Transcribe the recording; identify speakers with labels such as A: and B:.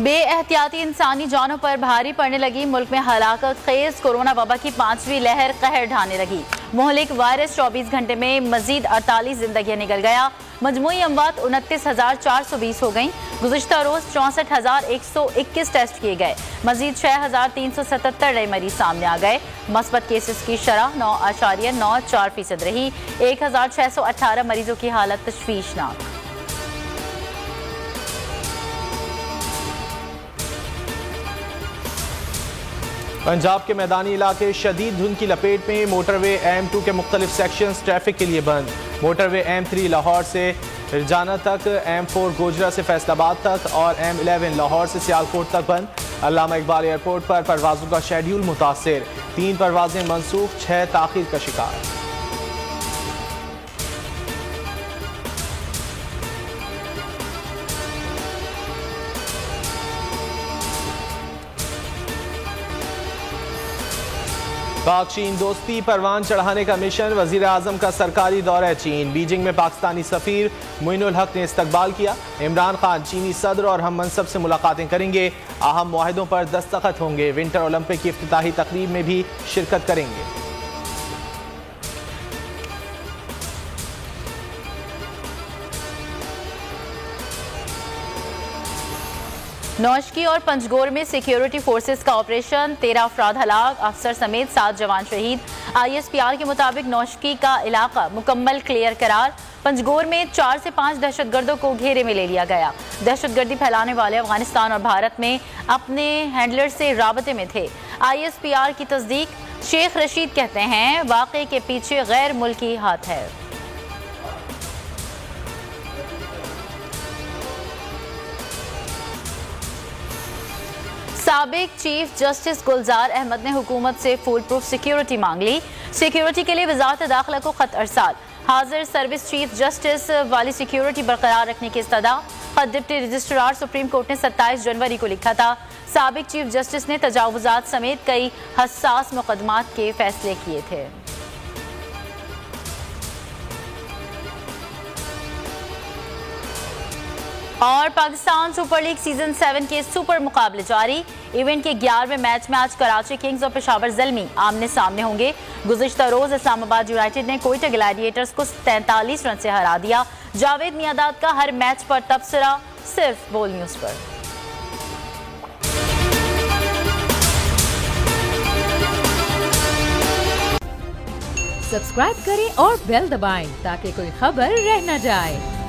A: बेएहतियाती इंसानी जानों पर भारी पड़ने लगी। मुल्क में हलाकत खेज कोरोना वबा की 5वीं लहर कहर ढाने लगी। मुहलिक वायरस 24 घंटे में मजीद 48 जिंदगियां निकल गया। मजमूई अमवात 29,420 हो गई। गुज़िश्ता रोज 64,121 टेस्ट किए गए। मजीद 6,377 नए मरीज सामने आ गए। मस्बत केसेस की शरह 9.94% रही। 1,618 मरीजों की हालत तशवीशनाक।
B: पंजाब के मैदानी इलाके शदीद धुंध की लपेट में। मोटरवे M2 के मुख्तलिफ सेक्शंस ट्रैफिक के लिए बंद। मोटरवे M3 लाहौर से रजाना तक, M4 गोजरा से फैसलाबाद तक और M11 लाहौर से सियालकोट तक बंद। अल्लामा इकबाल एयरपोर्ट पर परवाजों का शेड्यूल मुतासिर। 3 परवाजें मनसूख, 6 ताखीर का शिकार। पाक चीन दोस्ती परवान चढ़ाने का मिशन। वजीर आजम का सरकारी दौरा चीन। बीजिंग में पाकिस्तानी सफीर मोइनुल हक ने इस्तकबाल किया। इमरान खान चीनी सदर और हम मनसब से मुलाकातें करेंगे। अहम मुआहिदों पर दस्तखत होंगे। विंटर ओलंपिक की इफ्तिताही तकरीब में भी शिरकत करेंगे।
A: नौशकी और पंजगोर में सिक्योरिटी फोर्सेस का ऑपरेशन। 13 अफराद हलाक, अफसर समेत 7 जवान शहीद। ISPR के मुताबिक नौशकी का इलाका मुकम्मल क्लियर करार। पंजगोर में 4 से 5 दहशतगर्दों को घेरे में ले लिया गया। दहशतगर्दी फैलाने वाले अफगानिस्तान और भारत में अपने हैंडलर से राबते में थे। ISPR की तस्दीक। शेख रशीद कहते हैं वाक़े के पीछे गैर मुल्की हाथ है। साबिक चीफ जस्टिस गुलजार अहमद ने हुकूमत से फुल प्रूफ सिक्योरिटी मांग ली। सिक्योरिटी के लिए वजारत दाखिला को खत अरसाल। हाजिर सर्विस चीफ जस्टिस वाली सिक्योरिटी बरकरार रखने की इस्तदा। खत डिप्टी रजिस्ट्रार सुप्रीम कोर्ट ने 27 जनवरी को लिखा था। साबिक चीफ जस्टिस ने तजावुजात समेत कई हसास मुकदमात के फैसले किए थे। और पाकिस्तान सुपर लीग सीजन 7 के सुपर मुकाबले जारी। इवेंट के 11वें मैच में आज कराची किंग्स और पेशावर ज़ल्मी आमने सामने होंगे। गुज़िश्ता रोज इस्लामाबाद यूनाइटेड ने कोयटा ग्लैडिएटर्स को 43 रन से हरा दिया। जावेद मियादाद का हर मैच पर तबसरा सिर्फ बोल न्यूज पर।
C: सब्सक्राइब करें और बेल दबाएं ताकि कोई खबर रह न जाए।